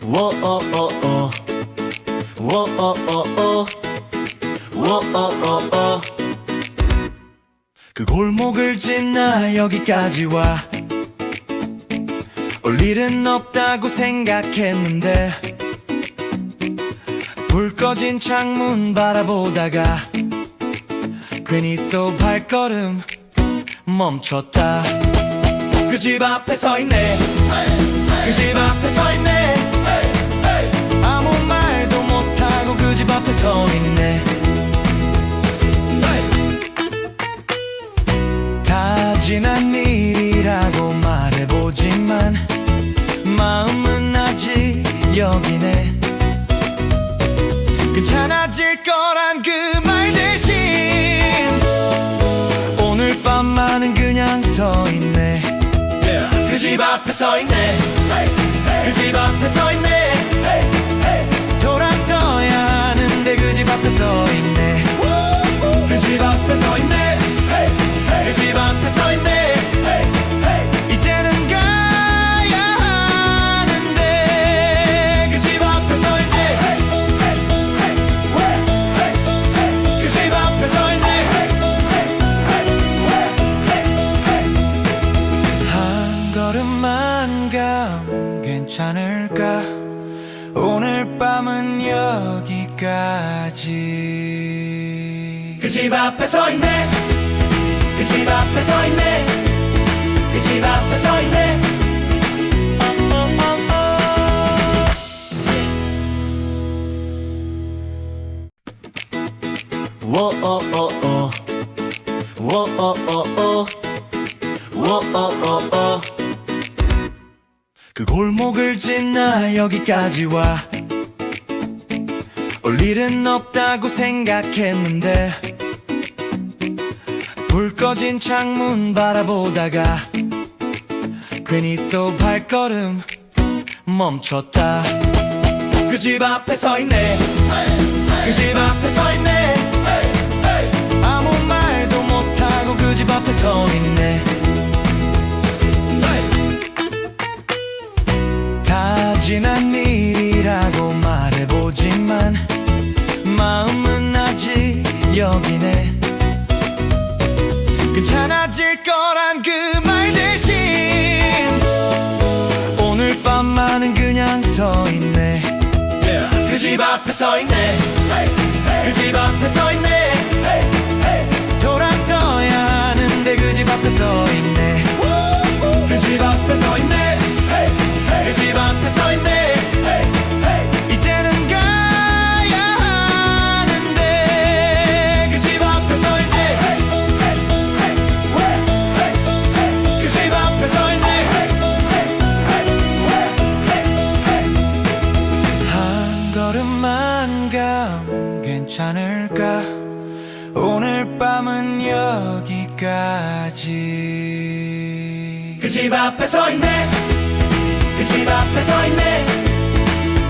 워어어어 워어어어 워어어어 그 골목을 지나 여기까지 와 올 일은 없다고 생각했는데 불 꺼진 창문 바라보다가 괜히 또 발걸음 멈췄다. 그 집 앞에 서 있네. 그 집 앞에 서 있네. 아무 말도 못하고 그 집 앞에 서 있네. 다 지난 일이라고 말해보지만 마음은 아직 여기네. 괜찮아질 거란 그 말 대신 오늘 밤만은 그냥 서 있네. 그 집 앞에 서 있네. 그 집 앞에 서 있네. 돌아서야 하는데 그 집 앞에 서 있네. 그 집 앞에 서 있네. 그 집 앞에 서 있네. 이제는 가야 하는데 그 집 앞에 서 있네. 그 집 앞에 서 있네. 한 걸음만 가면 괜찮을까? 오늘 밤은 여기까지. 그 집 앞에 서 있네. 그 집 앞에 서 있네. 그 집 앞에 서 있네. 워어어어 워어어어 워어어어 그 골목을 지나 여기까지 와 올 일은 없다고 생각했는데 불 꺼진 창문 바라보다가 괜히 또 발걸음 멈췄다. 그 집 앞에 서 있네. 그 집 앞에 서 있네. 아무 말도 못하고 그 집 앞에 서 있네. 다 지난 일이라고 말해보지만 마음은 아직 여기네. 괜찮아질 거란 그 말 대신 오늘 밤만은 그냥 서 있네. 그 집 앞에 서 있네. 그 집 앞에 서 있네. 돌아서야 하는데 그 집 앞에 서 있네. 그 집 앞에 서 있네. 그 집 앞에 서 있네. 이제는 가야 하는데 그 집 앞에 서 있네. 그 집 앞에 서 있네. 한 걸음만 가면 괜찮을까? 오늘 밤은 여기까지. 그 집 앞에 서 있네. 그 집 앞에 서 있네.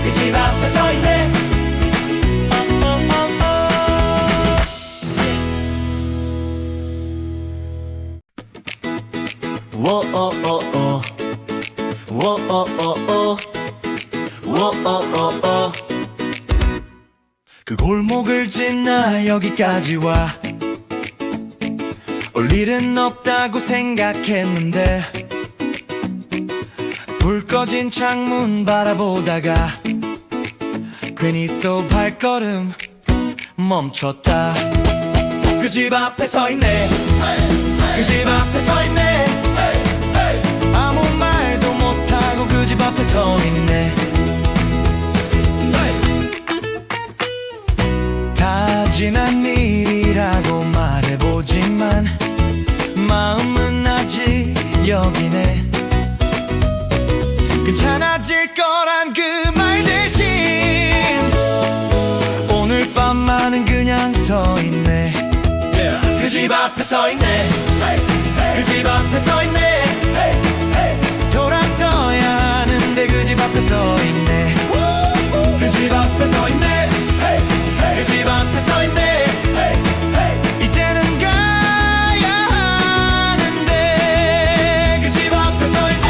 그 집 앞에 서 있네. 워어어어 워어어어 워어어어 그 골목을 지나 여기까지 와 올 일은 없다고 생각했는데 불 꺼진 창문 바라보다가 괜히 또 발걸음 멈췄다. 그 집 앞에 서 있네. 그 집 앞에 서 있네. 아무 말도 못하고 그 집 앞에 서 있네. 다 지난 일이라고 말해보지만 마음은 아직 여기네. 괜찮아질 거란 그 말 대신 오늘 밤만은 그냥 서 있네. 그 집 앞에 서 있네. 그 집 앞에 서 있네. 돌아서야 하는데 그 집 앞에 서 있네. 그 집 앞에 서 있네. 그 집 앞에 서 있네. 이제는 가야 하는데 그 집 앞에 서 있네.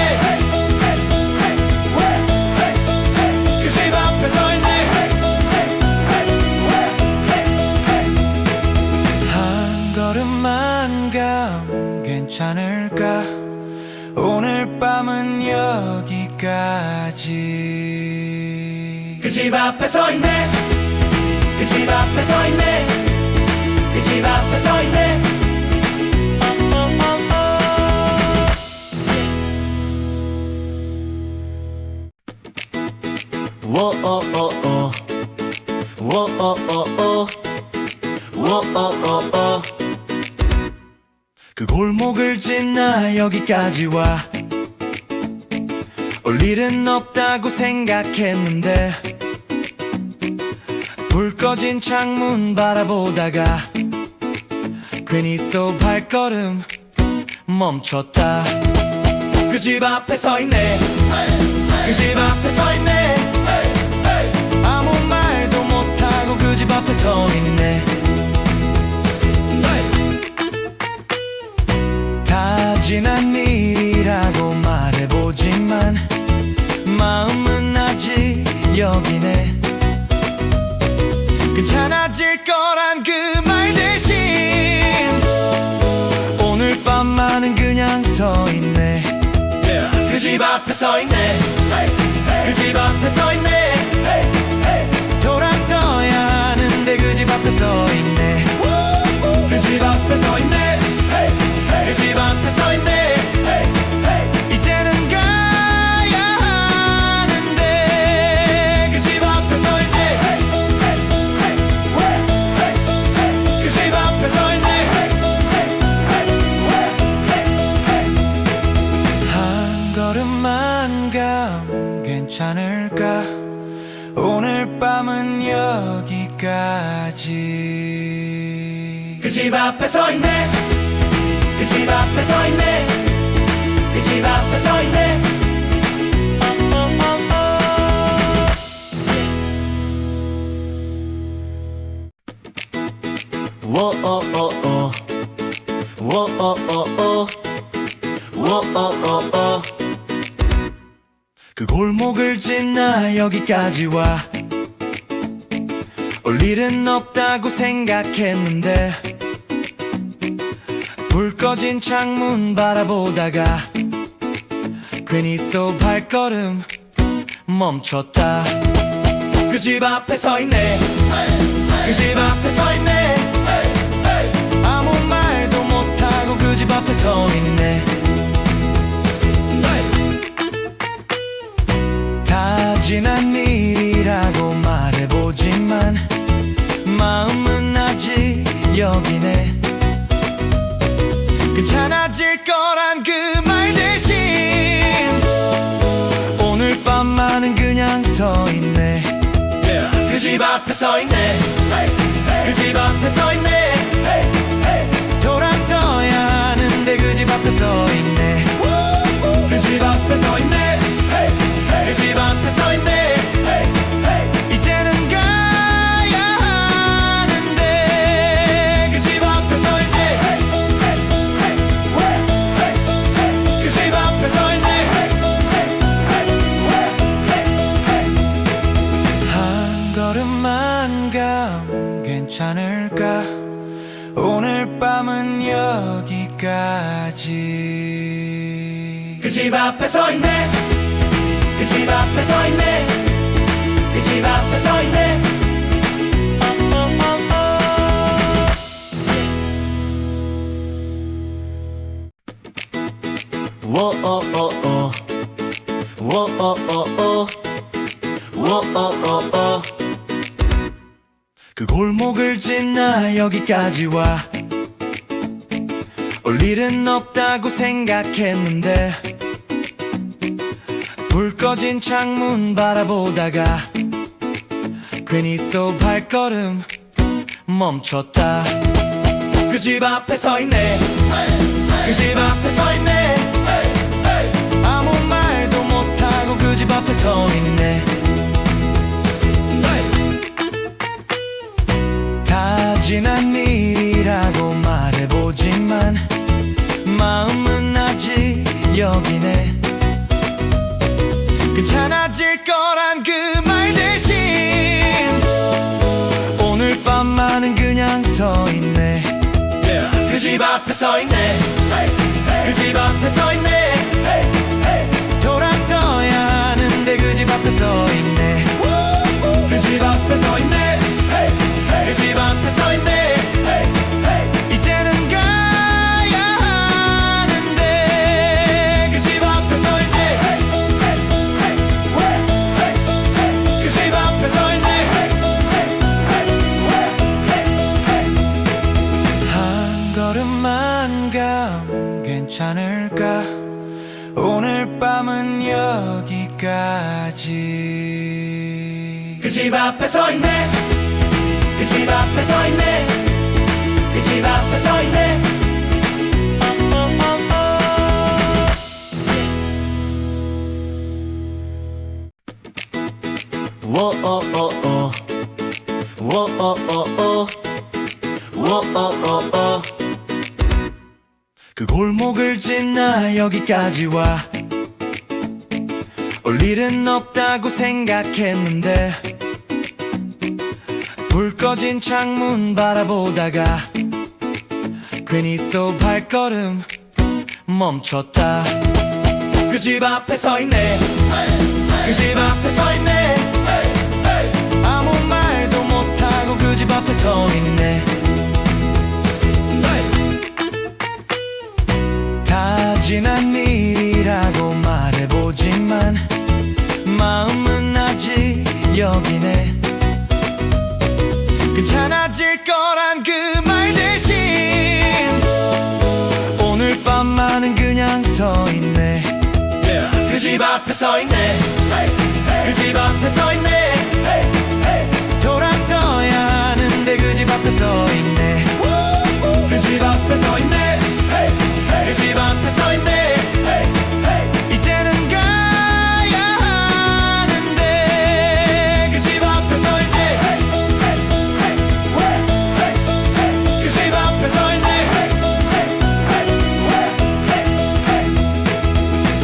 여기까지. 그 집 앞에 서 있네. 그 집 앞에 서 있네. 그 집 앞에 서 있네. 워어어어 워어어어 워어어어 그 골목을 지나 여기까지 와 올 일은 없다고 생각했는데 불 꺼진 창문 바라보다가 괜히 또 발걸음 멈췄다. 그 집 앞에 서 있네. 그 집 앞에 서 있네. 아무 말도 못하고 그 집 앞에 서 있네. 다 지난 일이라고 말해보지만 마음은 아직 여기네. 괜찮아질 거란 그 말 대신 오늘 밤만은 그냥 서 있네. 그 집 앞에 서 있네. 그 집 앞에 서 있네. 돌아서야 하는데 그 집 앞에 서 있네. 그 집 앞에 서 있네. 그 집 앞에 서 있네. 이제는 가야 하는데 그 집 앞에 서 있네. 그 집 앞에 서 있네. 한 걸음만 가면 괜찮을까? 오늘 밤은 여기까지. 그 집 앞에 서 있네. 그 집 앞에 서 있네. 그 집 앞에 서 있네. 워어어어 워어어어 워어어어 그 골목을 지나 여기까지 와 올 일은 없다고 생각했는데 불 꺼진 창문 바라보다가 괜히 또 발걸음 멈췄다. 그 집 앞에 서 있네. 그 집 앞에 서 있네. 아무 말도 못하고 그 집 앞에 서 있네. 다 지난 일이라고 말해보지만 마음은 아직 여기네. 괜찮아질 거란 그 말 대신 오늘 밤만은 그냥 서 있네. 그 집 앞에 서 있네. 그 집 앞에 서 있네. 돌아서야 하는데 그 집 앞에 서 있네. 그 집 앞에 서 있네. 그 집 앞에 서 있네. 이제는 가야 하는데 그 집 앞에 서 있네. 그 집 앞에 서 있네. 한 걸음만 가면 괜찮을까? 오늘 밤은 여기까지. 그 집 앞에 서 있네. 그 집 앞에 서 있네. 그 집 앞에 서 있네. 워어어어 워어어어 워어어어 그 골목을 지나 여기까지 와 올 일은 없다고 생각했는데 불 꺼진 창문 바라보다가 괜히 또 발걸음 멈췄다. 그 집 앞에 서 있네. 그 집 앞에 서 있네. 아무 말도 못하고 그 집 앞에 서 있네. 다 지난 일이라고 말해보지만 마음은 아직 여기네. 괜찮아질 거란 그 말 대신 오늘 밤만은 그냥 서 있네. 그 집 앞에 서 있네. 그 집 앞에 서 있네. 돌아서야 하는데 그 그 집 앞에 서 있네. 그 집 앞에 서 있네. 그 집 앞에 서 있네. 워어어어 워어어어 워어어어 그 골목을 지나 여기까지 와 올 일은 없다고 생각했는데 불 꺼진 창문 바라보다가 괜히 또 발걸음 멈췄다. 그 집 앞에 서 있네. 그 집 앞에 서 있네. 아무 말도 못하고 그 집 앞에 서 있네. 다 지난 일이라고 말해보지만 마음은 아직 여기네. 괜찮아질 거란 그 말 대신 오늘 밤만은 그냥 서 있네. 그 집 앞에 서 있네. 그 집 앞에 서 있네. 돌아서야 하는데 그 집 앞에 서 있네. 그 집 앞에 서 있네. 그 집 앞에 서 있네. 이제는 가야 하는데 그 집 앞에 서 있네. 그 집 앞에 서 있네.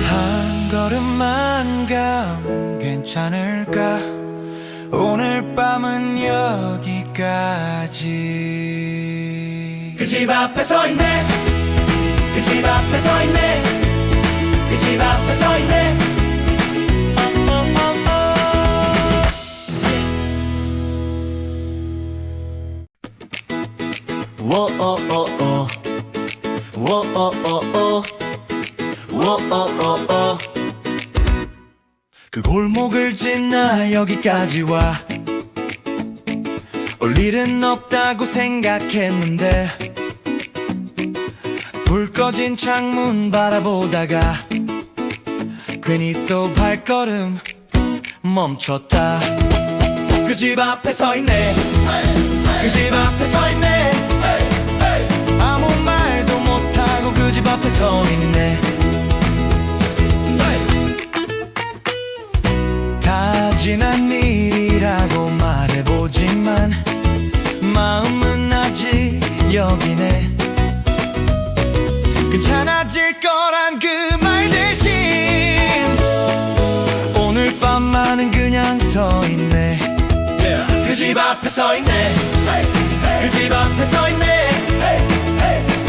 한 걸음만 가면 괜찮을까? 오늘 밤은 여기까지. 그 집 앞에 서 있네. 그 집 앞에 서 있네. 그 집 앞에 서 있네. 워어어어 워어어어 워어어어 그 골목을 지나 여기까지 와 올 일은 없다고 생각했는데 불 꺼진 창문 바라보다가 괜히 또 발걸음 멈췄다. 그 집 앞에 서 있네. 그 집 앞에 서 있네. 아무 말도 못하고 그 집 앞에 서 있네. 다 지난 일이라고 말해보지만 마음은 아직 여기네. 괜찮아질 거란 그 말 대신 오늘 밤만은 그냥 서 있네. 그 집 앞에 서 있네. 그 집 앞에 서 있네.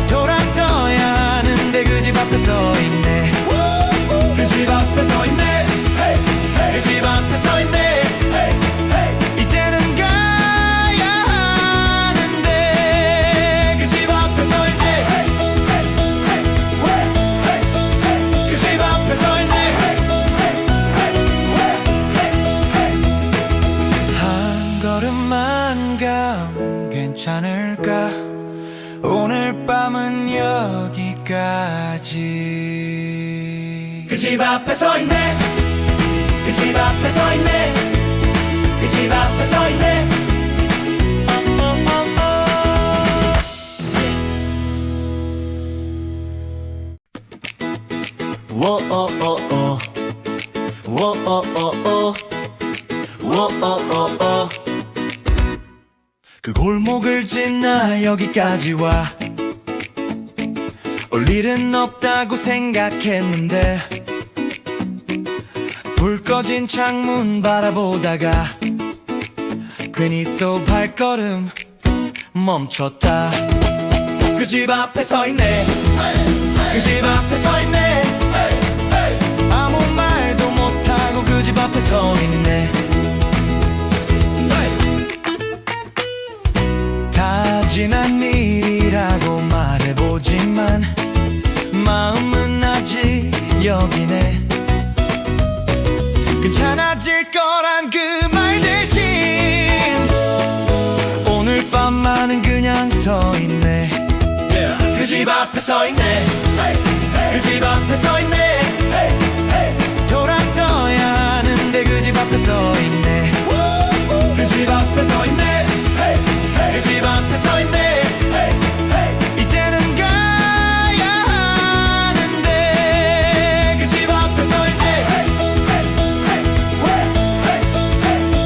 돌아서야 하는데 그 집 앞에 서 있네. 그 집 앞에 서 있네. 그 집 앞에 서 있네. 이제는 가야 하는데 그 집 앞에 서 있네. 그 집 앞에 서 있네. 한 걸음만 가면 괜찮을까? 오늘 밤은 여기까지. 그 집 앞에 서 있네. 그 집 앞에 서 있네. 그 집 앞에 서 있네. 워어어어 워어어어 워어어어 그 골목을 지나 여기까지 와 올 일은 없다고 생각했는데 불 꺼진 창문 바라보다가 괜히 또 발걸음 멈췄다. 그 집 앞에 서 있네. 그 집 앞에 서 있네. 아무 말도 못하고 그 집 앞에 서 있네. 다 지난 일이라고 말해보지만 마음은 아직 여기네. 괜찮아질 거란 그 말 대신 오늘 밤만은 그냥 서 있네. 그 집 앞에 서 있네. 그 집 앞에 서 있네. 돌아서야 하는데 앞에 서 있네. 그 집 앞에 서 있네. 그 집 앞에 서 있네. 이제는 가야 하는데 그 집 앞에 서 있네.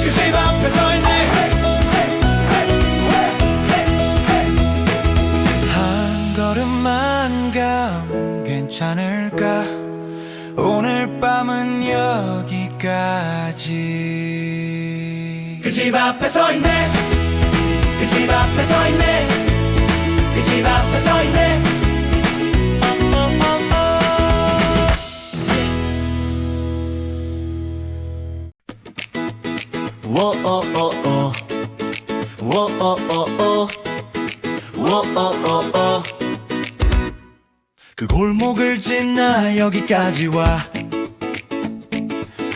그 집 앞에 서 있네. 한 걸음만 가면 괜찮을까? 오늘 밤은 여기까지. 그 집 앞에 서 있네. 그 집 앞에 서 있네. 그 집 앞에 서 있네. 워어어어 워어어어 워어어어 그 골목을 지나 여기까지 와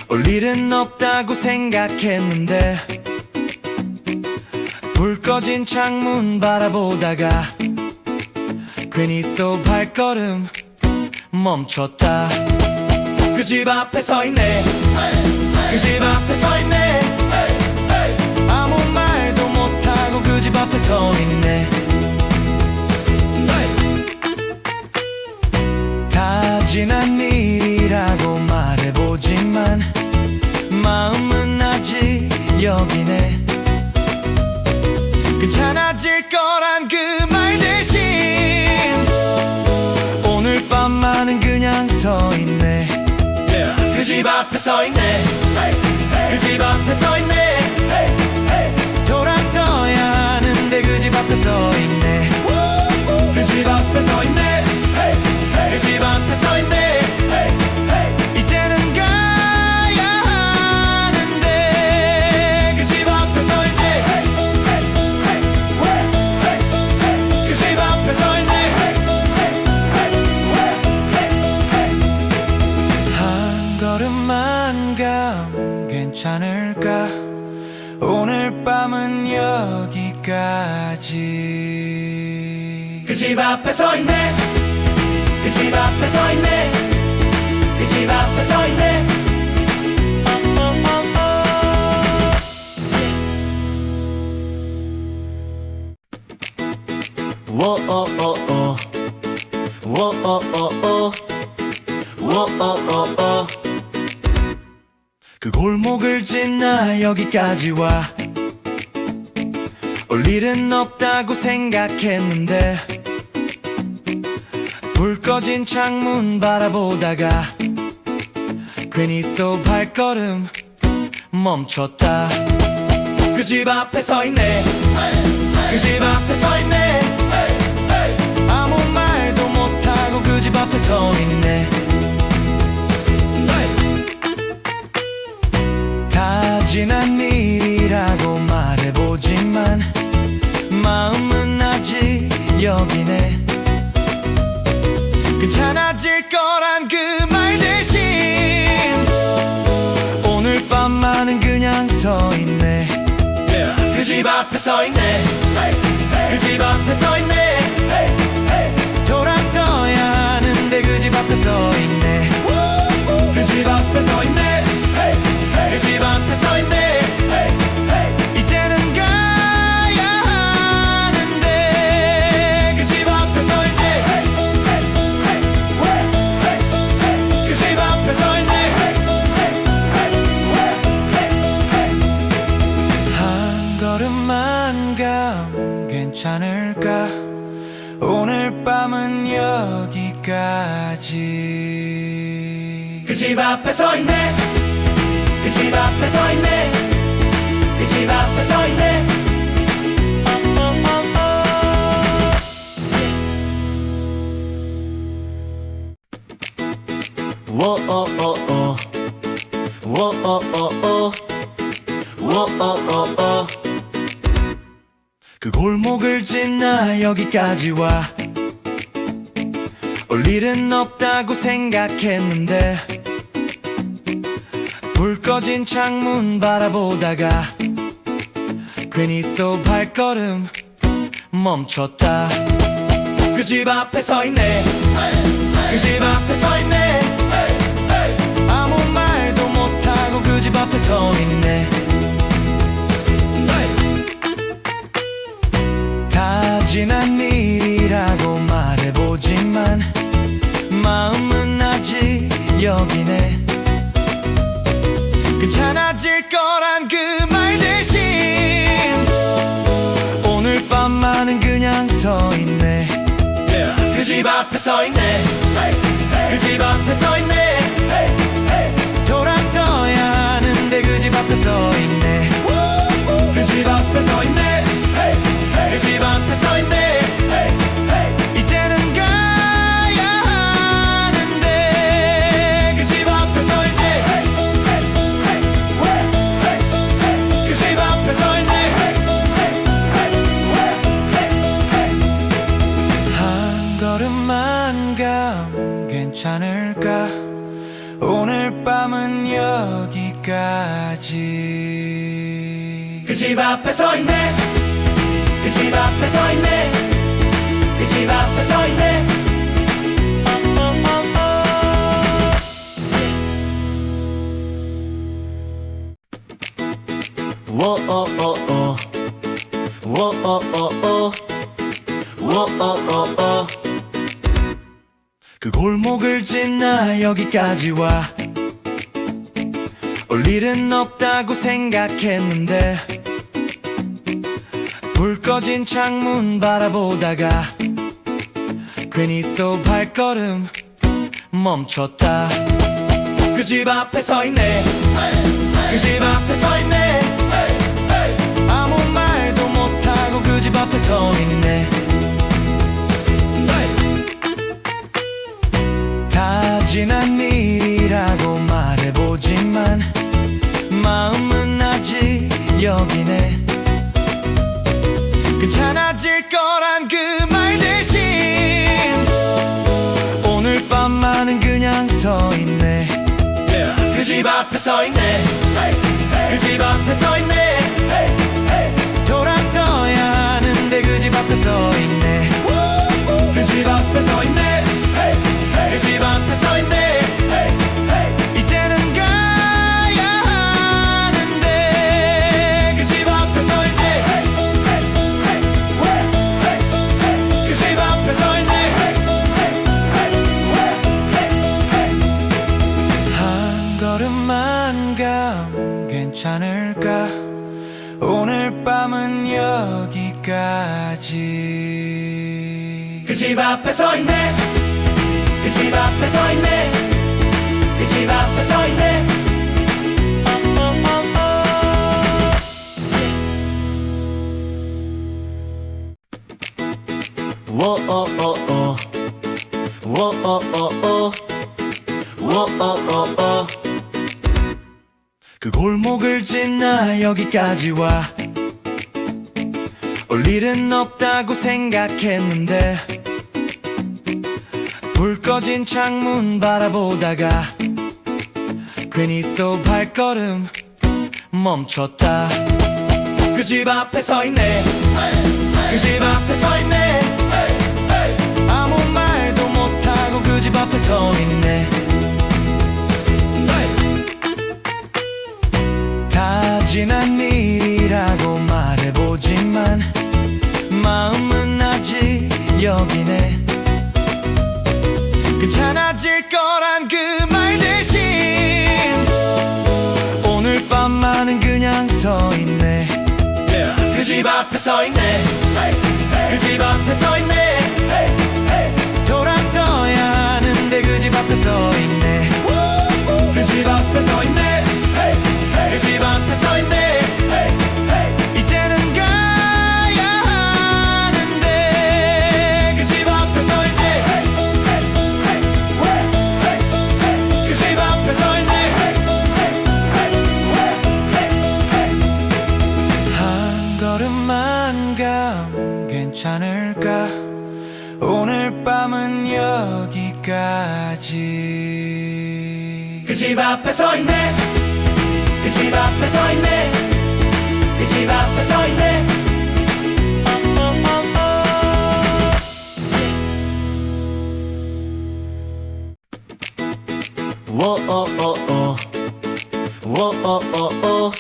올 일은 없다고 생각했는데 불 꺼진 창문 바라보다가 괜히 또 발걸음 멈췄다. 그 집 앞에 서 있네. 그 집 앞에 서 있네. 아무 말도 못하고 그 집 앞에 서 있네. 다 지난 일이라고 말해보지만 마음은 아직 여기네. 괜찮아질 거란 그 말 대신 오늘 밤만은 그냥 서 있네. 그 집 앞에 서 있네. 그 집 앞에 서 있네. 돌아서야 하는데 그 집 앞에 서 있네. 그 집 앞에 서 있네. 그 집 앞에 서 있네. 이제는 가야 하는데 그 집 앞에 서 있네. 그 집 앞에 서 있네. 한 걸음만 가면 괜찮을까? 오늘 밤은 여기까지. 그 집 앞에 서 있네. 그 집 앞에 서 있네. 그 집 앞에 서 있네. 워어어어 워어어어 워어어어 그 골목을 지나 여기까지 와 올 일은 없다고 생각했는데 불 꺼진 창문 바라보다가 괜히 또 발걸음 멈췄다. 그 집 앞에 서 있네. 그 집 앞에 서 있네. 아무 말도 못하고 그 집 앞에 서 있네. 다 지난 일이라고 말해보지만 마음은 아직 여기네. 괜찮아질 거란 그 말 대신 오늘 밤만은 그냥 서 있네. 그 집 앞에 서 있네. 그 집 앞에 서 있네. 돌아서야 하는데 그 집 앞에 서 있네. 그 집 앞에 서 있네. 그 집 앞에 서 있네. 이제는 가야 하는데 그 집 앞에 서 있네. 그 집 앞에 서 있네. 한 걸음만 가면 괜찮을까? 오늘 밤은 여기까지. 그 집 앞에 서 있네. 그 집 앞에 서 있네. 그 집 앞에 서 있네. 워어어어 워어어어 워어어어 그 골목을 지나 여기까지 와 올 일은 없다고 생각했는데 불 꺼진 창문 바라보다가 괜히 또 발걸음 멈췄다. 그 집 앞에 서 있네. 그 집 앞에 서 있네. 아무 말도 못하고 그 집 앞에 서 괜찮아질 거란 그 말 대신 오늘 밤만은 그냥 서 있네. 그 집 앞에 서 있네. 그 집 앞에 서 있네. 돌아서야 하는데 그 집 앞에 서 있네. 그 집 앞에 서 있네. 그 집 앞에 서 있네. 이제는 가야 하는데 그 집 앞에 서 있네. 그 집 앞에 서 있네. 한 걸음만 가면 괜찮을까? 오늘 밤은 여기까지. 그 집 앞에 서 있네. 그 집 앞에 서 있네. 그 집 앞에 서 있네. 워어어어 워어어어 워어어어 그 골목을 지나 여기까지 와 올 일은 없다고 생각했는데 불 꺼진 창문 바라보다가 괜히 또 발걸음 멈췄다. 그 집 앞에 서 있네. 그 집 앞에 서 있네. 아무 말도 못하고 그 집 앞에 서 있네. 다 지난 일이라고 말해보지만 마음은 아직 여기네. 괜찮아질 거란 그 말 대신 오늘 밤만은 그냥 서 있네. 그 집 앞에 서 있네. 그 집 앞에 서 있네. 돌아서야 하는데 그 집 앞에 서 있네. 그 집 앞에 서 있네. 그 집 앞에 서 있네. 이제는 가야 하는데 그 집 앞에 서 있네. 그 집 앞에 서 있네. 한 걸음만 가면 괜찮을까? 오늘 밤은 여기까지. 그 집 앞에 서 있네. 그 집 앞에 서 있네. 그 집 앞에 서 있네. 워어어어 워어어어 워어어어 그 골목을 지나 여기까지 와 올 일은 없다고 생각했는데 불 꺼진 창문 바라보다가 괜히 또 발걸음 멈췄다. 그 집 앞에 서 있네. 그 집 앞에 서 있네. 아무 말도 못하고 그 집 앞에 서 있네. 다 지난 일이라고 말해보지만 마음은 아직 여기네. 괜찮아질 거란 그 말 대신 오늘 밤만은 그냥 서 있네. 그 집 앞에 서 있네. 그 집 앞에 서 있네. 돌아서야 하는데 그 집 앞에 서 있네. 그 집 앞에 서 있네. 그 집 앞에 서 있네. 이제는 가야 하는데 그 집 앞에 서 있네. 그 집 앞에 서 있네. 한 걸음만 가면 괜찮을까? 오늘 밤은 여기까지. 그 집 앞에 서 있네. 그 집 앞에 서 있네. 그 집 앞에 서 있네. 워어어어 워어어어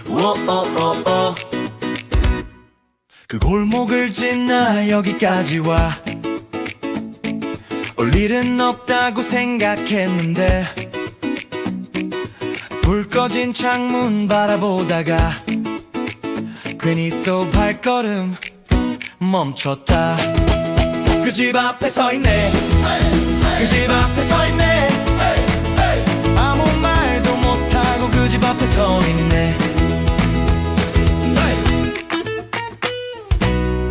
워어어어 그 골목을 지나 여기까지 와 올 일은 없다고 생각했는데 불 꺼진 창문 바라보다가 괜히 또 발걸음 멈췄다. 그 집 앞에 서 있네. 그 집 앞에 서 있네. 아무 말도 못하고 그 집 앞에 서 있네.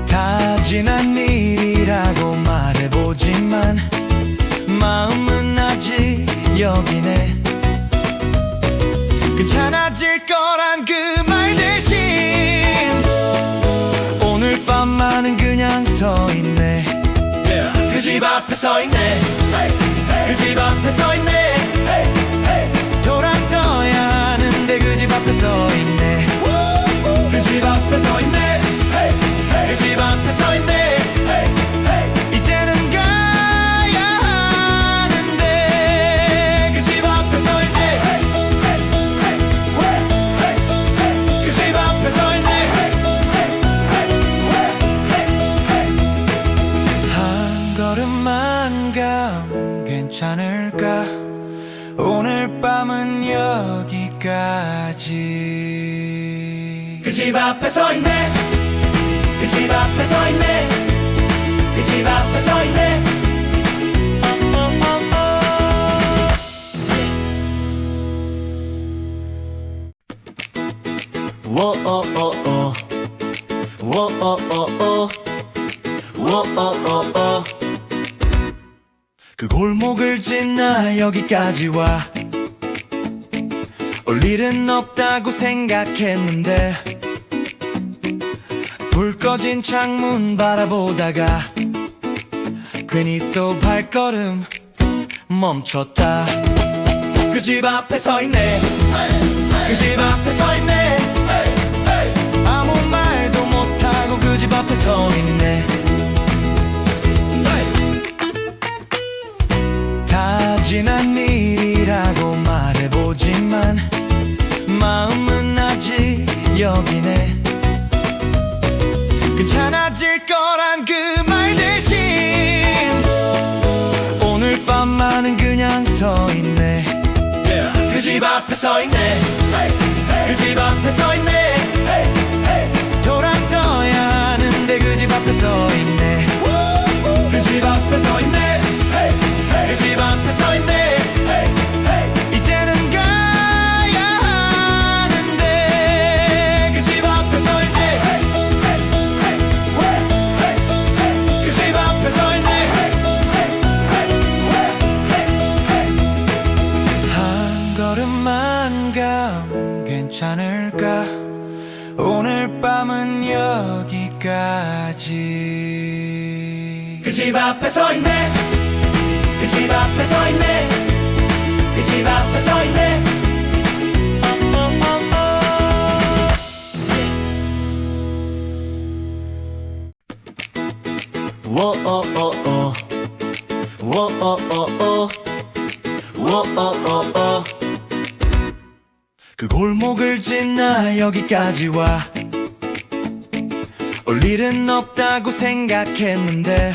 다 지난 일이라고 말해보지만 마음은 아직 여기네. 괜찮아질 거란 그 말 대신 오늘 밤만은 그냥 서 있네. 그 집 앞에 서 있네. 그 집 앞에 서 있네. 돌아서야 하는데 그 집 앞에 서 있네. 그 집 앞에 서 있네. 그 집 앞에 서 있네. 이제는 가야 하는데 그 집 앞에 서 있네. 그 집 앞에 서 있네. 한 걸음만 가면 괜찮을까? 오늘 밤은 여기까지. 그 집 앞에 서 있네. 그 집 앞에 서 있네. 그 집 앞에 서 있네. 워어어어 워어어어 워어어어 그 골목을 지나 여기까지 와 올 일은 없다고 생각했는데 불 꺼진 창문 바라보다가 괜히 또 발걸음 멈췄다. 그 집 앞에 서 있네. 그 집 앞에 서 있네. 아무 말도 못하고 그 집 앞에 서 있네. 다 지난 일이라고 말해보지만 마음은 아직 여기네. 괜찮아질 거란 그 말 대신 오늘 밤만은 그냥 서 있네. 그 집 앞에 서 있네. 그 집 앞에 서 있네. 돌아서야 하는데 그 집 앞에 서 있네. 그 집 앞에 서 있네. 그 집 앞에 서 있네. 이제는 가야 하는데 그 집 앞에 서 있네. 그 집 앞에 서 있네. 한 걸음만 가면 괜찮을까? 오늘 밤은 여기까지. 그 집 앞에 서 있네. 그 집 앞에 서 있네. 그 집 앞에 서 있네. 워어어어 워어어어 워어어어 그 골목을 지나 여기까지 와 올 일은 없다고 생각했는데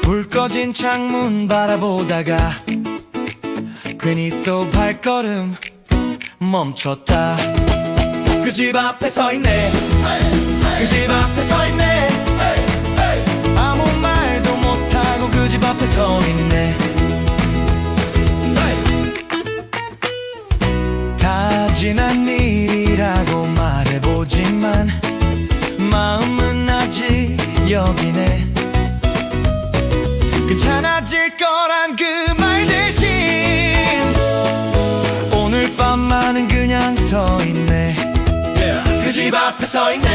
불 꺼진 창문 바라보다가 괜히 또 발걸음 멈췄다. 그 집 앞에 서 있네. 그 집 앞에 서 있네. 아무 말도 못하고 그 집 앞에 서 있네. 다 지난 일이라고 말해보지만 마음은 아직 여기네. 괜찮아질 거란 그 말 대신 오늘 밤만은 그냥 서 있네. 그 집 앞에 서 있네.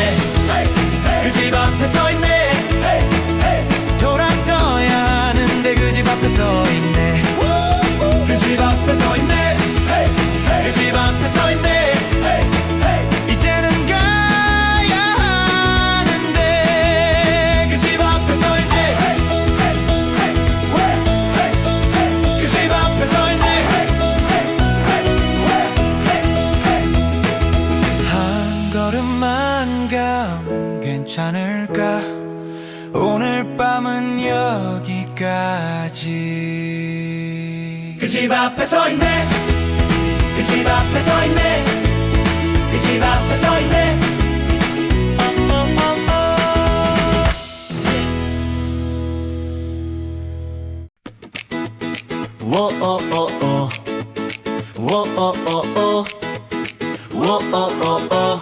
그 집 앞에 서 있네. 돌아서야 하는데 그 집 앞에 서 있네. 그 집 앞에 서 있네. 그 집 앞에 서 있네. 이제는 가야 하는데 그 집 앞에 서 있네. 그 집 앞에 서 있네. 한 걸음만 가면 괜찮을까? 오늘 밤은 여기까지. 그 집 앞에 서 있네. 워어어어 워어어어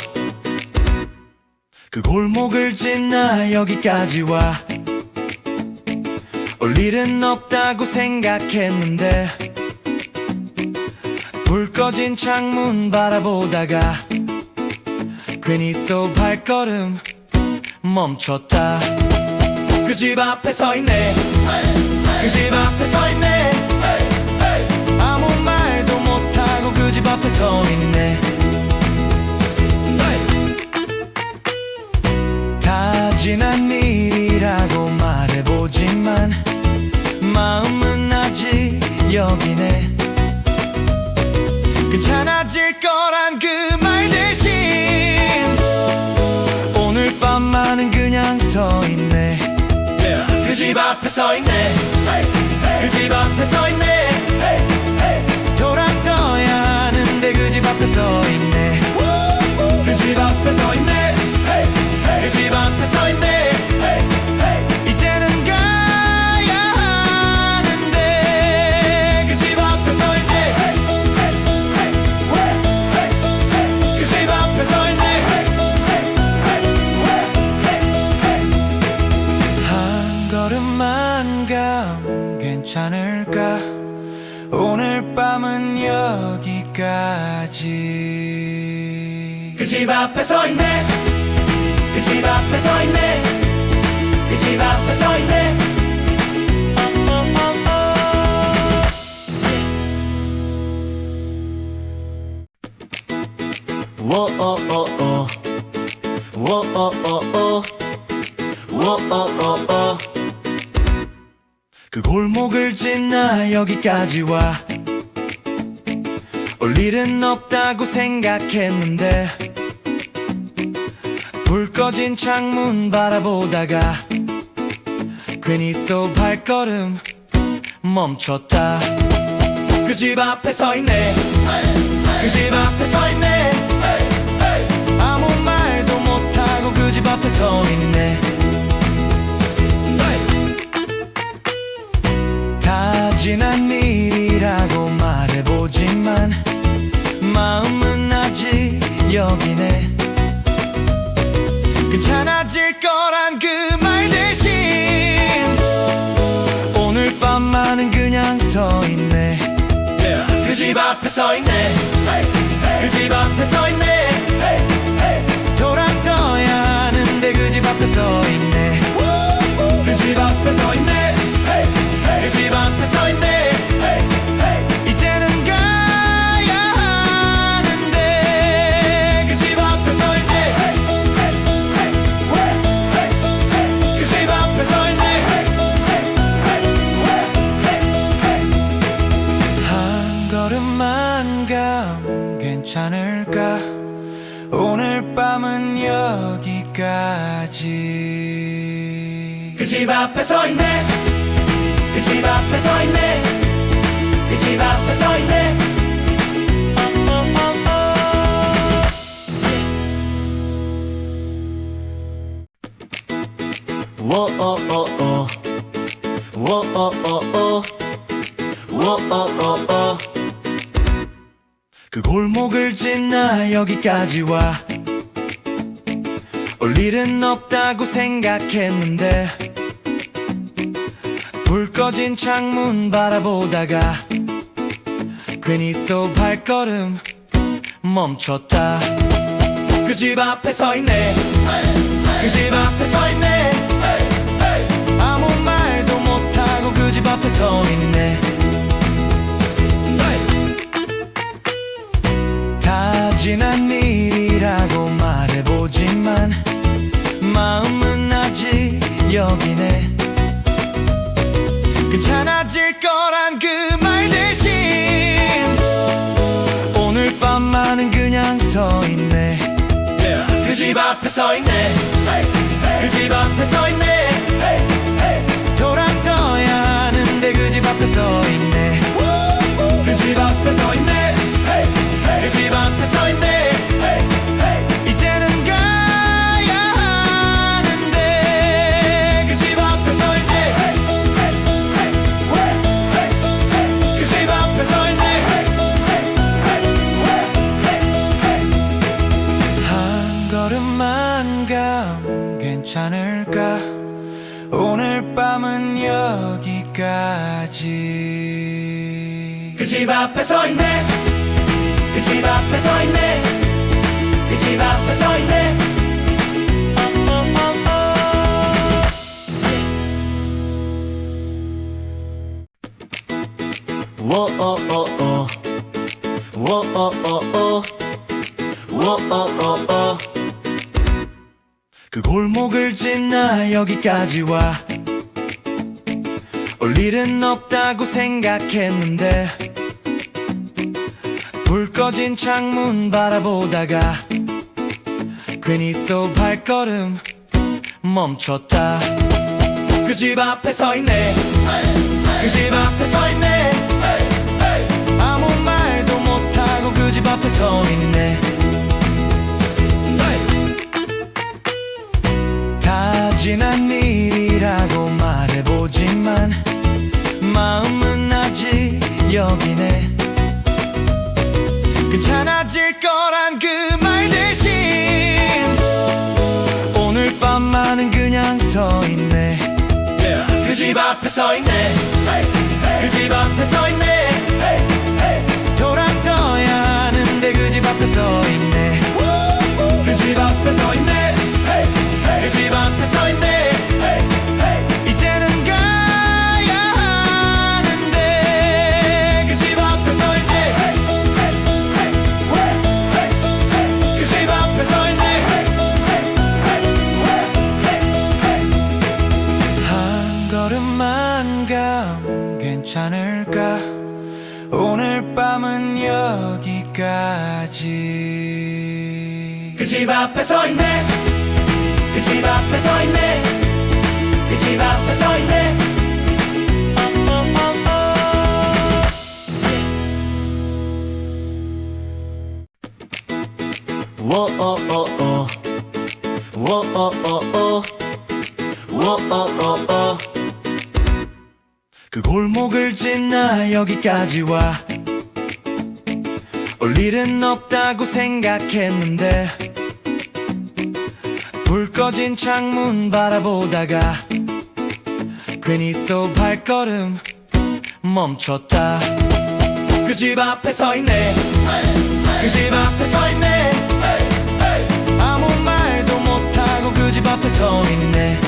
그 골목을 지나 여기까지 와 올 일은 없다고 생각했는데 불 꺼진 창문 바라보다가 괜히 또 발걸음 멈췄다. 그 집 앞에 서 있네. 그 집 앞에 서 있네. 아무 말도 못하고 그 집 앞에 서 있네. 다 지난 일이라고 말해보지만 마음은 아직 여기네. 괜찮아질 거란 그 말 대신 오늘 밤만은 그냥 서 있네. 그 집 앞에 서 있네. 그 집 앞에 서 있네. 돌아서야 하는데 그 집 앞에 서 있네. 그 집 앞에 서 있네. 그 집 앞에 서 있네. 이제는 가야 하는데 그 집 앞에 서 있네. 그 집 앞에 서 있네. 한 걸음만 가면 괜찮을까? 오늘 밤은 여기까지. 그 집 앞에 서 있네. 그 집 앞에 서 있네. 그 집 앞에 서 있네. 워어어어 워어어어 워어어어 그 골목을 지나 여기까지 와 올 일은 없다고 생각했는데 불 꺼진 창문 바라보다가 괜히 또 발걸음 멈췄다. 그 집 앞에 서 있네. 그 집 앞에 서 있네. 아무 말도 못하고 그 집 앞에 서 있네. 다 지난 일이라고 말해보지만 마음은 아직 여기네. 괜찮아질 거란 그 말 대신 오늘 밤만은 그냥 서 있네. 그 집 앞에 서 있네. 그 집 앞에 서 있네. 돌아서야 하는데 그 집 앞에 서 있네. 그 집 앞에 서 있네. 그 집 앞에 서 있네. 이제는 가야 하는데 그 집 앞에 서 있네. 그 집 앞에 서 있네. 한 걸음만 가면 괜찮을까? 오늘 밤은 여기까지. 그 집 앞에 서 있네. 그 집 앞에 서 있네. 그 집 앞에 서 있네. 워어어어 워어어어 워어어어 그 골목을 지나 여기까지 와 올 일은 없다고 생각했는데 불 꺼진 창문 바라보다가 괜히 또 발걸음 멈췄다. 그 집 앞에 서 있네. 그 집 앞에 서 있네. 아무 말도 못하고 그 집 앞에 서 있네. 다 지난 일이라고 말해보지만 마음은 아직 여기네. 괜찮아질 거란 그 말 대신 오늘 밤만은 그냥 서 있네. 그 집 앞에 서 있네. 그 집 앞에 서 있네. 돌아서야 하는데 그 집 앞에 서 있네. 그 집 앞에 서 있네. 그 집 앞에 서 있네. 이제는 가야 하는데 그 집 앞에 서 있네. 그 집 앞에 서 있네. 괜찮을까? 오늘 밤은 여기까지. 그 집 앞에 서 있네. 그 집 앞에 서 있네. 그 집 앞에 서 있네. 워어어어 워어어어 워어어어 그 골목을 지나 여기까지 와 올 일은 없다고 생각했는데 불 꺼진 창문 바라보다가 괜히 또 발걸음 멈췄다. 그 집 앞에 서 있네. 그 집 앞에 서 있네. 아무 말도 못하고 그 집 앞에 서 있네. 다 지난 일이라고 말해보지만 마음은 아직 여기네. 괜찮아질 거란 그 말 대신 오늘 밤만은 그냥 서 있네. 그 집 앞에 서 있네. 그 집 앞에 서 있네. 돌아서야 하는데 그 집 앞에 서 있네. 그 집 앞에 서 있네. 그 집 앞에 서 있네. 이제는 가야 하는데 그 집 앞에 서 있네. 그 집 앞에 서 있네. 한 걸음만 가면 괜찮을까? 오늘 밤은 여기까지. 그 집 앞에 서 있네. 그 집 앞에 서 있네. 그 집 앞에 서 있네. 워어어어 워어어어 워어어어 그 골목을 지나 여기까지 와 올 일은 없다고 생각했는데 불 꺼진 창문 바라보다가 괜히 또 발걸음 멈췄다. 그 집 앞에 서 있네. 그 집 앞에 서 있네. 아무 말도 못하고 그 집 앞에 서 있네.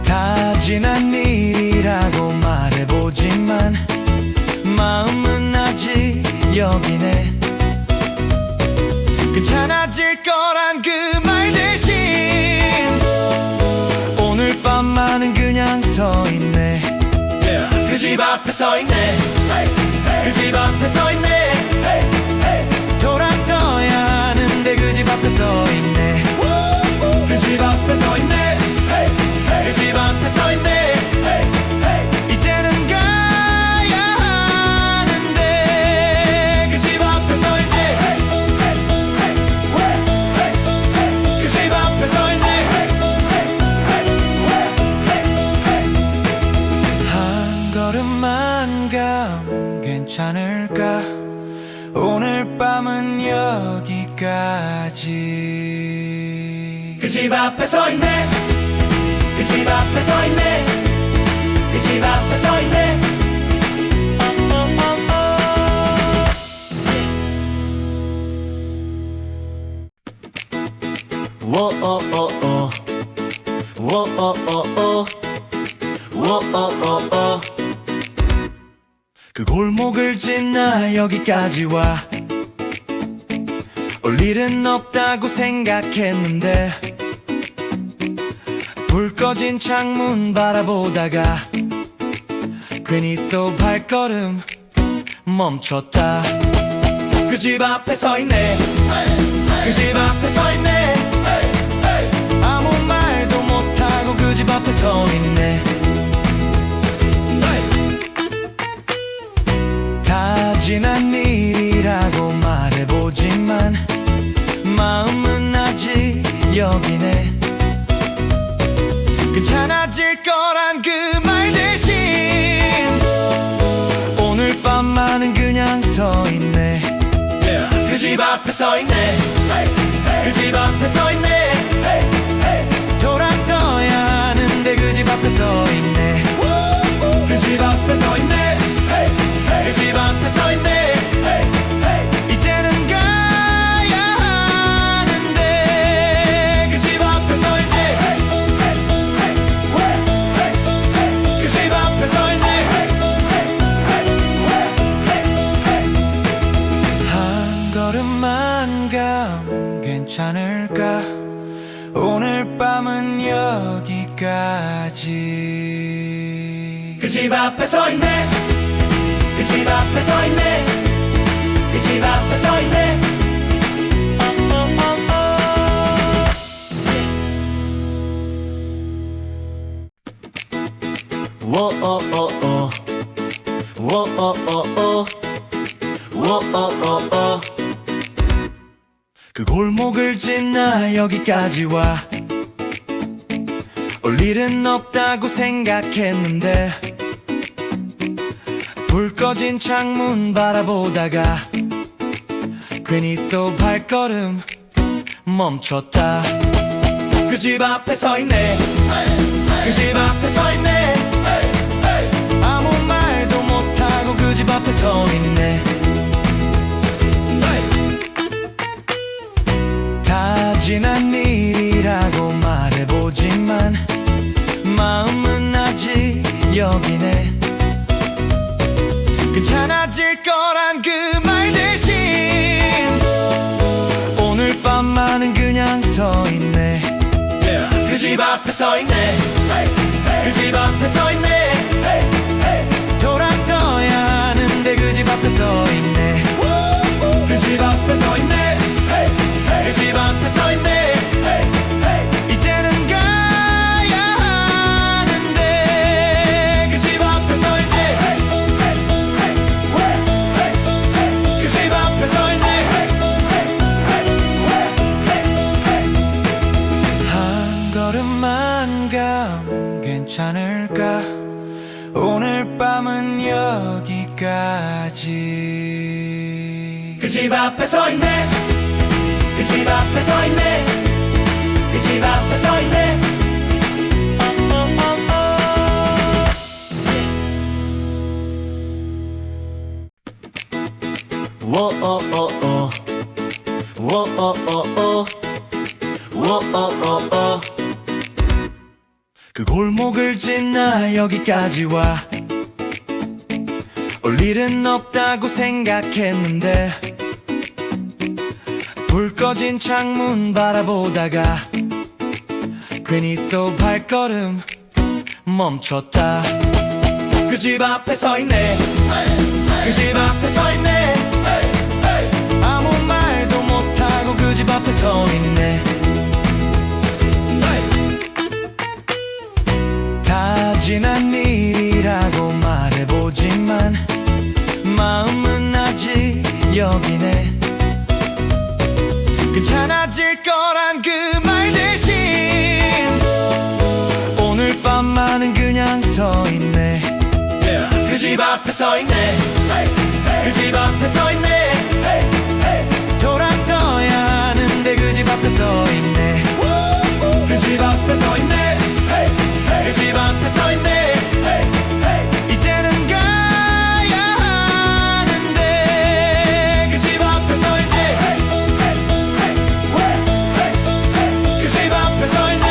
다 지난 일이라고 말해보지만 마음은 아직 여기네. 괜찮아질 거란 그 말 대신 오늘 밤만은 그냥 서 있네. 그 집 앞에 서 있네. 그 집 앞에 서 있네. 돌아서야 하는데 그 집 앞에 서 있네. 그 집 앞에 서 있네. 그 집 앞에 서 있네. 이제는 가야 하는데 그 집 앞에 서 있네. 그 집 앞에 서 있네. 한 걸음만 가면 괜찮을까? 오늘 밤은 여기까지. 그 집 앞에 서 있네. 그 집 앞에 서 있네. 그 집 앞에 서 있네. 워어어어 워어어어 워어어어 그 골목을 지나 여기까지 와 올 일은 없다고 생각했는데 불 꺼진 창문 바라보다가 괜히 또 발걸음 멈췄다. 그 집 앞에 서 있네. 그 집 앞에 서 있네. 아무 말도 못하고 그 집 앞에 서 있네. 다 지난 일이라고 말해보지만 마음은 아직 여기네. 괜찮아질 거란 그 말 대신 오늘 밤만은 그냥 서 있네. 그 집 앞에 서 있네. 그 집 앞에 서 있네. 돌아서야 하는데 그 집 앞에 서 있네. 그 집 앞에 서 있네. 그 집 앞에 서 있네. 이제는 가야 하는데 그 집 앞에 서 있네. 그 집 앞에 서 있네. 한 걸음만 가면 괜찮을까? 오늘 밤은 여기까지. 그 집 앞에 서 있네. 그 집 앞에 서 있네. 그 집 앞에 서 있네. 워어어어 워어어어 워어어어 그 골목을 지나 여기까지 와 올 일은 없다고 생각했는데 불 꺼진 창문 바라보다가 괜히 또 발걸음 멈췄다. 그 집 앞에 서 있네. 그 집 앞에 서 있네. 아무 말도 못하고 그 집 앞에 서 있네. 다 지난 일이라고 말해보지만 마음은 아직 여기네. 괜찮아질 거란 그 말 대신 오늘 밤만은 그냥 서 있네. 그 집 앞에 서 있네. 그 집 앞에 서 있네. 돌아서야 하는데 그 집 앞에 서 있네. 그 집 앞에 서 있네. 그 집 앞에 서 있네. 이제는 가야 하는데 그 집 앞에 서 있네. 그 집 앞에 서 있네. 한 걸음만 가면 괜찮을까? 오늘 밤은 여기까지. 그 집 앞에 서 있네. 그 집 앞에 서 있네. 그 집 앞에 서 있네. 워어어어 워어어어 워어어어 그 골목을 지나 여기까지 와 올 일은 없다고 생각했는데 불 꺼진 창문 바라보다가 괜히 또 발걸음 멈췄다. 그 집 앞에 서 있네. 그 집 앞에 서 있네. 아무 말도 못하고 그 집 앞에 서 있네. 다 지난 일이라고 말해보지만 마음은 아직 여기네. 괜찮아질 거란 그 말 대신 오늘 밤만은 그냥 서 있네. 그 집 앞에 서 있네. 그 집 앞에 서 있네. 돌아서야 하는데 그 집 앞에 서 있네. 그 집 앞에 서 있네. 그 집 앞에 서 있네. 이제는 가야 하는데 그 집 앞에 서 있네. 그 집 앞에 서 있네.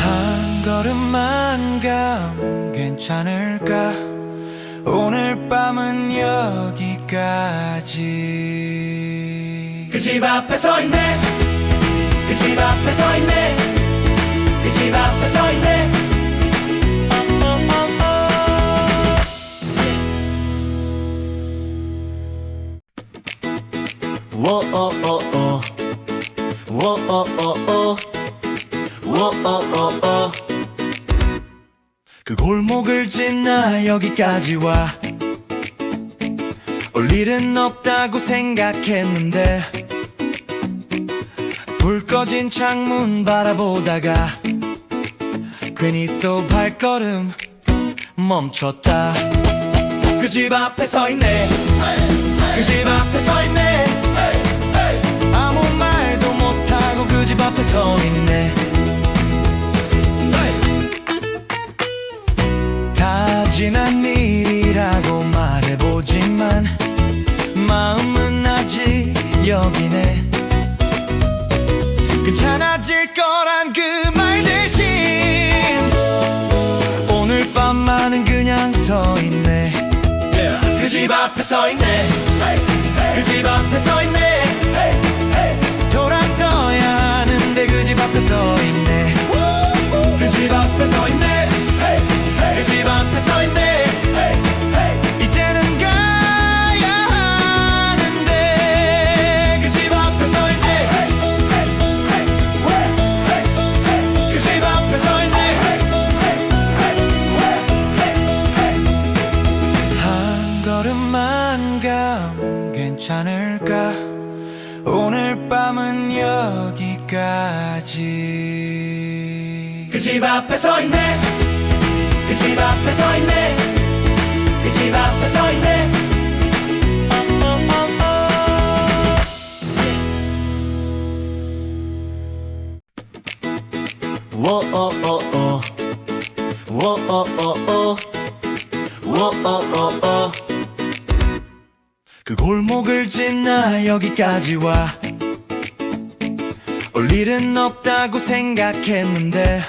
한 걸음만 가면 괜찮을까? 오늘 밤은 여기까지. 그 집 앞에 서 있네. 그 집 앞에 서 있네. 그 집 앞에 서 있네. 워어어어 워어어어 워어어어 그 골목을 지나 여기까지 와 올 일은 없다고 생각했는데 불 꺼진 창문 바라보다가 괜히 또 발걸음 멈췄다. 그 집 앞에 서 있네. 그 집 앞에 서 있네. 아무 말도 못하고 그 집 앞에 서 있네. 다 지난 일이라고 말해보지만 마음은 아직 여기네. 괜찮아질 거란 그 말 대신 오늘 밤만은 그냥 서 있네. 그 집 앞에 서 있네. 그 집 앞에 서 있네. 돌아서야 하는데 그 집 앞에 서 있네. 그 집 앞에 서 있네. 그 집 앞에 서 있네. 이제는 가야 하는데 그 집 앞에 서 있네. 그 집 앞에 서 있네. 한 걸음만 가면 괜찮을까? 오늘 밤은 여기까지. 그 집 앞에 서 있네. 그 집 앞에 서 있네. 그 집 앞에 서 있네. 워어어어 워어어어 워어어어 그 골목을 지나 여기까지 와 올 일은 없다고 생각했는데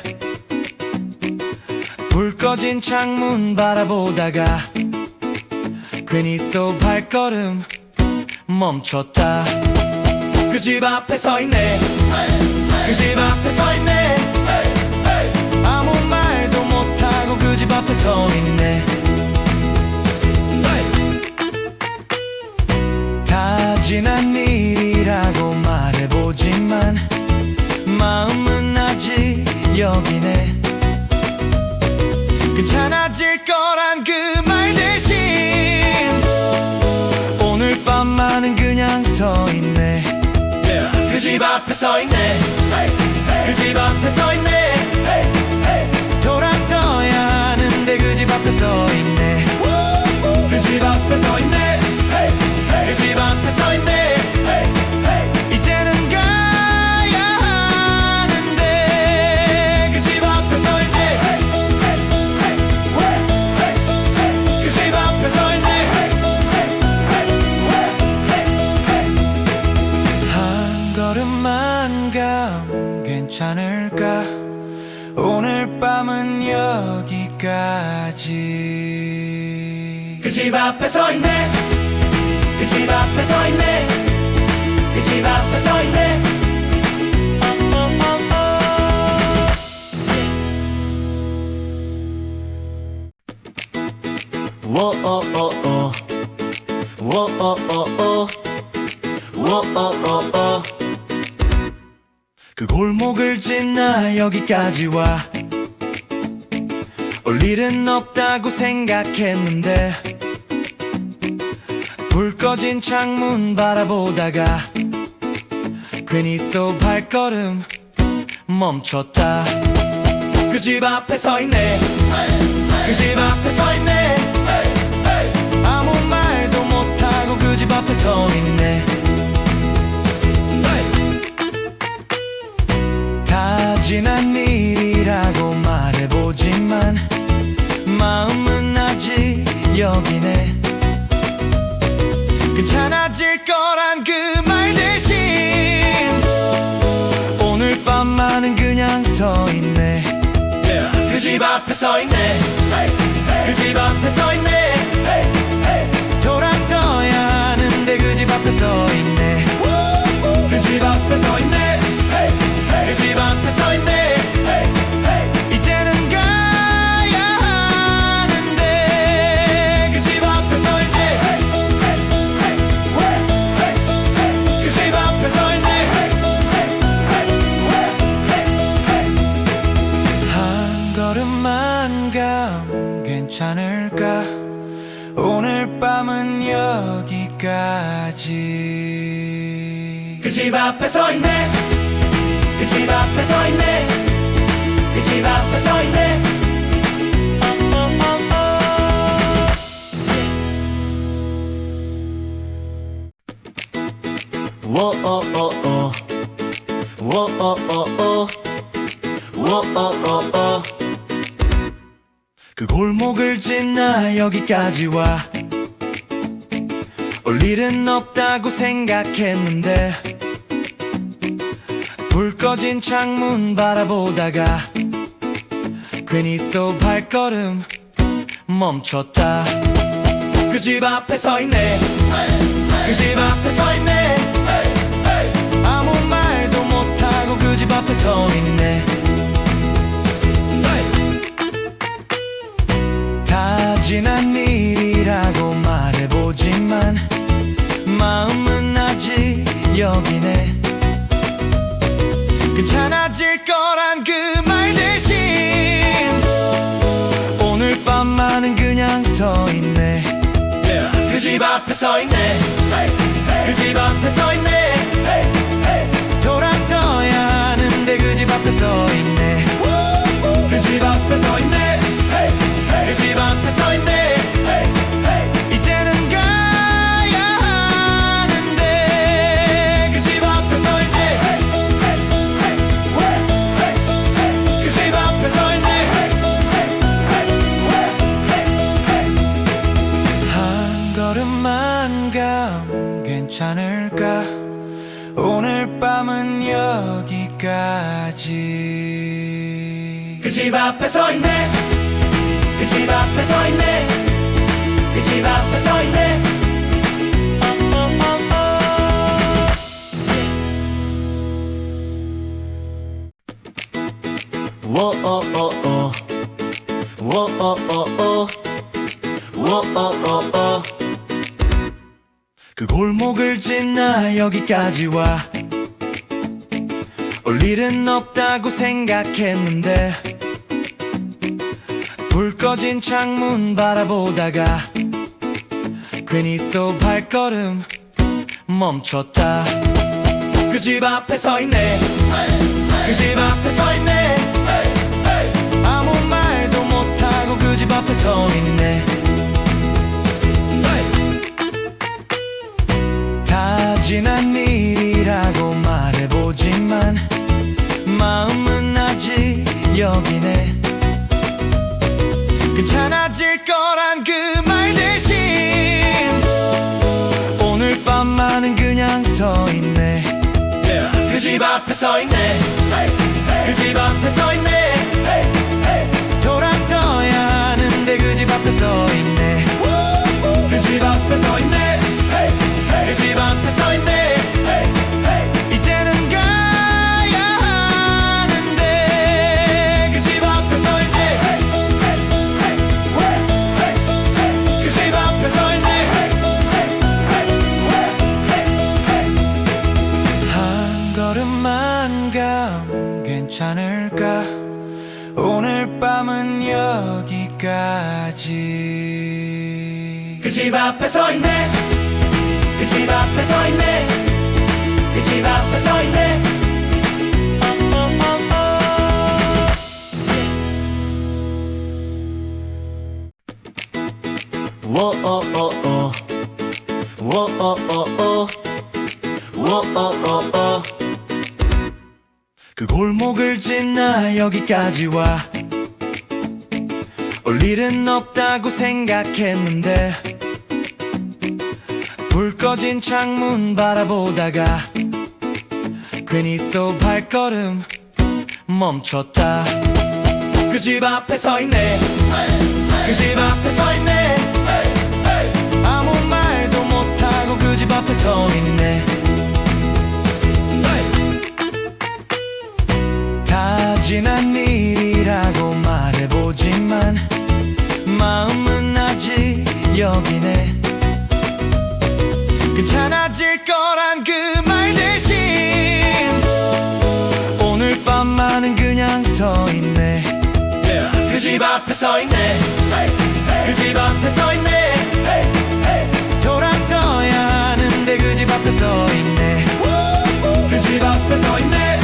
불 꺼진 창문 바라보다가 괜히 또 발걸음 멈췄다. 그 집 앞에 서 있네. 그 집 앞에 서 있네. 아무 말도 못하고 그 집 앞에 서 있네. 다 지난 일이라고 말해보지만 마음은 아직 여기네. 괜찮아질 거란 그 말 대신 오늘 밤만은 그냥 서 있네. 그 집 앞에 서 있네. 그 집 앞에 서 있네. 돌아서야 하는데 그 집 앞에 서 있네. 그 집 앞에 서 있네. 그 집 앞에 서 있네. 이제는 가야 하는데 그 집 앞에 서 있네. 그 집 앞에 서 있네. 한 걸음만 가면 괜찮을까? 오늘 밤은 여기까지. 그 집 앞에 서 있네. 그 집 앞에 서 있네. 그 집 앞에 서 있네. 워어어어 워어어어 워어어어 그 골목을 지나 여기까지 와 올 일은 없다고 생각했는데 불 꺼진 창문 바라보다가 괜히 또 발걸음 멈췄다. 그 집 앞에 서 있네. 그 집 앞에 서 있네. 아무 말도 못하고 그 집 앞에 서 있네. 다 지난 일이라고 말해보지만 마음은 아직 여기네. 괜찮아질 거란 그 말 대신 오늘 밤만은 그냥 서 있네. 그 집 앞에 서 있네. 그 집 앞에 서 있네. 돌아서야 하는데 그 집 앞에 서 있네. 그 집 앞에 서 있네. 그 집 앞에 서 있네. 이제는 가야 하는데 그 집 앞에 서 있네. 그 집 앞에 서 있네. 한 걸음만 가면 괜찮을까? 오늘 밤은 여기까지. 그 집 앞에 서 있네. 그 집 앞에 서 있네. 그 집 앞에 서 있네. 워어어어 워어어어 워어어어 그 골목을 지나 여기까지 와 올 일은 없다고 생각했는데 불 꺼진 창문 바라보다가 괜히 또 발걸음 멈췄다. 그 집 앞에 서 있네. 그 집 앞에 서 있네. 아무 말도 못하고 그 집 앞에 서 있네. 다 지난 일이라고 말해보지만 마음은 아직 여기네. 괜찮아질 거란 그 말 대신 오늘 밤만은 그냥 서 있네. 그 집 앞에 서 있네. 그 집 앞에 서 있네. 돌아서야 하는데 그 집 앞에 서 있네. 그 집 앞에 서 있네. 그 집 앞에 서 있네. 이제는 가야 하는데 그 집 앞에 서 있네. 그 집 앞에 서 있네. 한 걸음만 가면 괜찮을까? 오늘 밤은 여기까지. 그 집 앞에 서 있네. 그 집 앞에 서 있네. 그 집 앞에 서 있네. 워어어어 워어어어 워어어어 그 골목을 지나 여기까지 와 올 일은 없다고 생각했는데 불 꺼진 창문 바라보다가 괜히 또 발걸음 멈췄다. 그 집 앞에 서 있네. 그 집 앞에 서 있네. 아무 말도 못하고 그 집 앞에 서 있네. 다 지난 일이라고 말해보지만 마음은 아직 여기네. 괜찮아질 거란 그 말 대신 오늘 밤만은 그냥 서 있네. 그 집 앞에 서 있네. 그 집 앞에 서 있네. 돌아서야 하는데 그 집 앞에 서 있네. 그 집 앞에 서 있네. 그 집 앞에 서 있네. 이제는 가야 하는데 그 집 앞에 서 있네. 그 집 앞에 서 있네. 한 걸음만 가면 괜찮을까? 오늘 밤은 여기까지. 그 집 앞에 서 있네. 그 집 앞에 서 있네. 그 집 앞에 서 있네. 워어어어 워어어어 워어어어 그 골목을 지나 여기까지 와 올 일은 없다고 생각했는데 불 꺼진 창문 바라보다가 괜히 또 발걸음 멈췄다. 그 집 앞에 서 있네. 그 집 앞에 서 있네. 아무 말도 못하고 그 집 앞에 서 있네. 다 지난 일이라고 말해보지만 마음은 아직 여기네. 괜찮아질 거란 그 말 대신 오늘 밤만은 그냥 서 있네. 그 집 앞에 서 있네. 그 집 앞에 서 있네. 돌아서야 하는데 그 집 앞에 서 있네. 그 집 앞에 서 있네.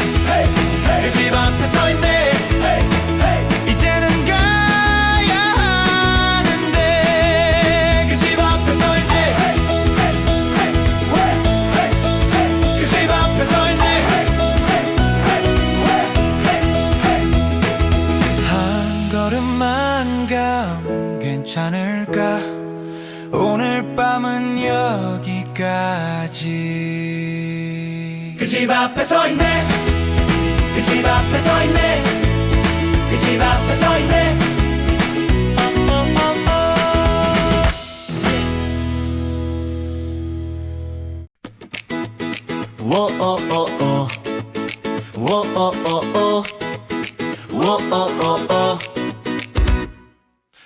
그 집 앞에 서 있네. 이제는 가야 하는데 그 집 앞에 서 있네. 그 괜찮을까? 오늘 밤은 여기까지. 그 집 앞에 서 있네. 그 집 앞에 서 있네. 그 집 앞에 서 있네. 워어어어 워어어어 워어어어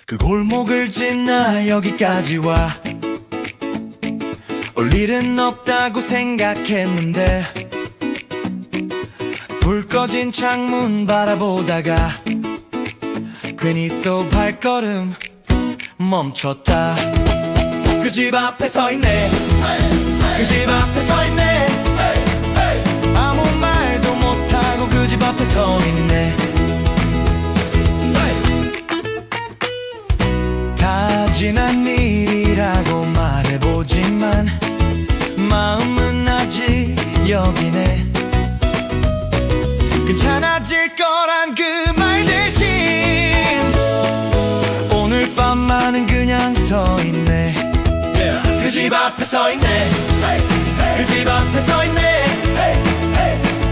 그 골목을 지나 여기까지 와 올 일은 없다고 생각했는데 불 꺼진 창문 바라보다가 괜히 또 발걸음 멈췄다. 그 집 앞에 서 있네. 그 집 앞에 서 있네. 아무 말도 못하고 그 집 앞에 서 있네. 다 지난 일이라고 말해보지만 마음은 아직 여기네. 괜찮아질 거란 그 말 대신 오늘 밤만은 그냥 서 있네. 그 집 앞에 서 있네. 그 집 앞에 서 있네.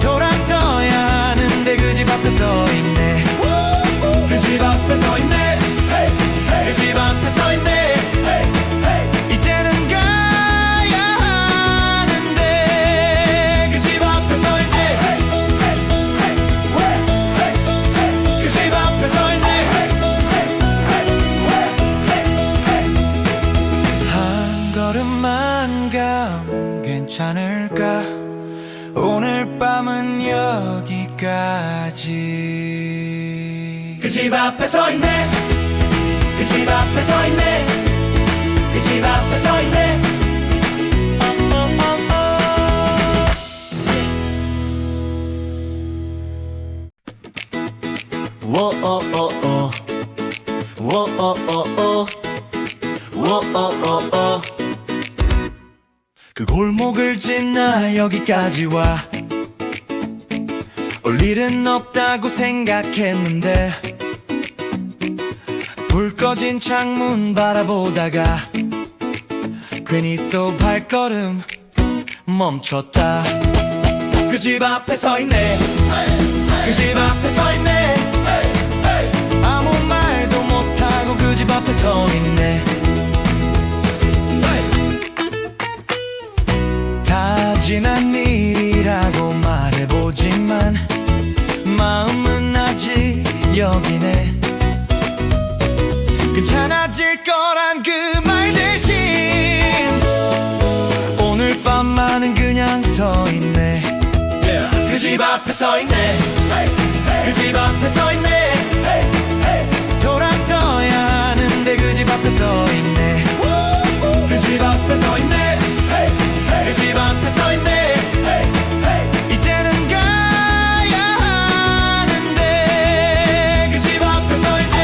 돌아서야 하는데 그 집 앞에 서 있네. 그 집 앞에 서 있네. 그 집 앞에 서 있네. 이제는 가야 하는데 그 집 앞에 서 있네. 그 집 앞에 서 있네. 한 걸음만 가면 괜찮을까? 오늘 밤은 여기까지. 그 집 앞에 서 있네. 그 집 앞에 서 있네. 그 집 앞에 서 있네. 워어어어 워어어어 워어어어 그 골목을 지나 여기까지 와 올 일은 없다고 생각했는데 불 꺼진 창문 바라보다가 괜히 또 발걸음 멈췄다. 그 집 앞에 서 있네. 그 집 앞에 서 있네. 아무 말도 못하고 그 집 앞에 서 있네. 다 지난 일이라고 말해보지만 마음은 아직 여기네. 괜찮아질 거란 그 말 대신 오늘 밤만은 그냥 서 있네. 그 집 앞에 서 있네. 그 집 앞에 서 있네. 돌아서야 하는데 그 집 앞에 서 있네. 그 집 앞에 서 있네. 그 집 앞에 서 있네. 이제는 가야 하는데 그 집 앞에 서 있네.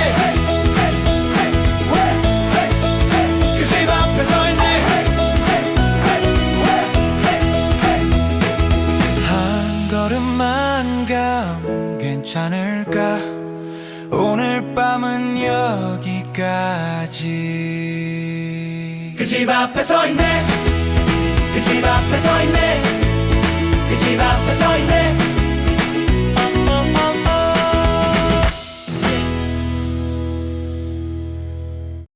그 집 앞에 서 있네. 한 걸음만 가면 괜찮을까? 오늘 밤은 여기까지. 그 집 앞에 서 있네. 그 집 앞에 서 있네. 그 집 앞에